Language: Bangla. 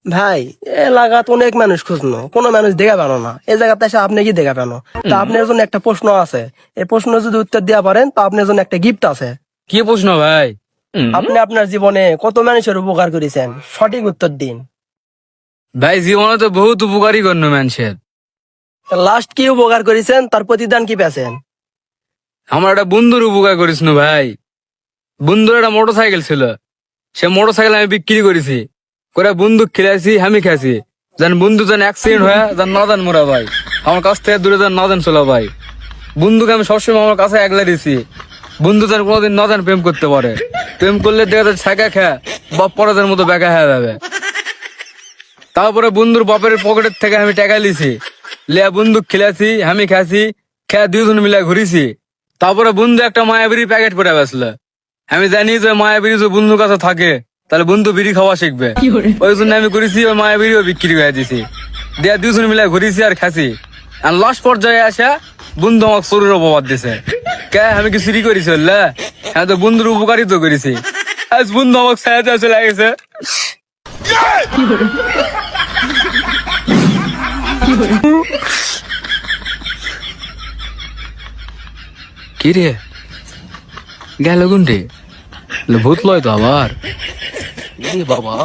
ভাই এলাকাত অনেক মানুষ খুঁজনো, কোনো মানুষ দেখা পেলো না। এই জায়গাতে এসে আপনি কি দেখা পেলো? তা আপনার জন্য একটা প্রশ্ন আছে, এই প্রশ্ন যদি উত্তর দেওয়া পারেন তো আপনার জন্য একটা গিফট আছে। কি প্রশ্ন ভাই? আপনি আপনার জীবনে কত মানুষের উপকার করেছেন, সঠিক উত্তর দিন। ভাই জীবনে তো বহুত উপকারী করল মানুষের। লাস্ট কি উপকার করেছেন, তার প্রতিদান কি পেয়েছেন? আমার একটা বন্ধুর উপকার করিস না ভাই। বন্ধুর একটা মোটর সাইকেল ছিল, সে মোটর সাইকেল আমি বিক্রি করেছি, করে বন্দুক খেলেছি, আমি খেয়েছি। যেন বন্ধু যেন অ্যাক্সিডেন্ট হয়ে যেন না দেন মোরা ভাই, আমার কাছ থেকে দূরে যেন না দেন চলো ভাই। বন্ধুকে আমি সবসময় আমার কাছে একলা দিছি, বন্ধু যেন কোনোদিন না দেন প্রেম করতে পারে। প্রেম করলে দেখা যায় ছাকা খা বাপ পরাদের মতো বেকা হয়ে যাবে। তারপরে বন্ধুর বাপের পকেটের থেকে আমি টাকা লিছি, লিয়া বন্দুক খেলেছি, আমি খাইছি, খেয়ে দুজন মিলে ঘুরিছি। তারপরে বন্ধু একটা মায়াবিরি প্যাকেট করে বেসল। আমি জানি যে মায়াবিরি যে বন্ধুর কাছে থাকে তাহলে বন্ধু বিড়ি খাওয়া শিখবে, ওই জন্য আমি করেছি ওই মায়াবিরিও বিক্রি করে দিছি, দিয়া দুজন মিলে ঘুরিছি আর খাসি। আর লাস্ট পর্যায়ে আসা বন্ধু আমাকে শরীর অপবাদ দিছে। কে আমি কি চুরি করেছি? হ্যাঁ, তো বন্ধুর উপকারিত করেছি। আজ বন্ধু আমাকে সাহায্য চলে গেছে। কি রে গেল গুন্ডে ভূত লয় তো আবার? বাবা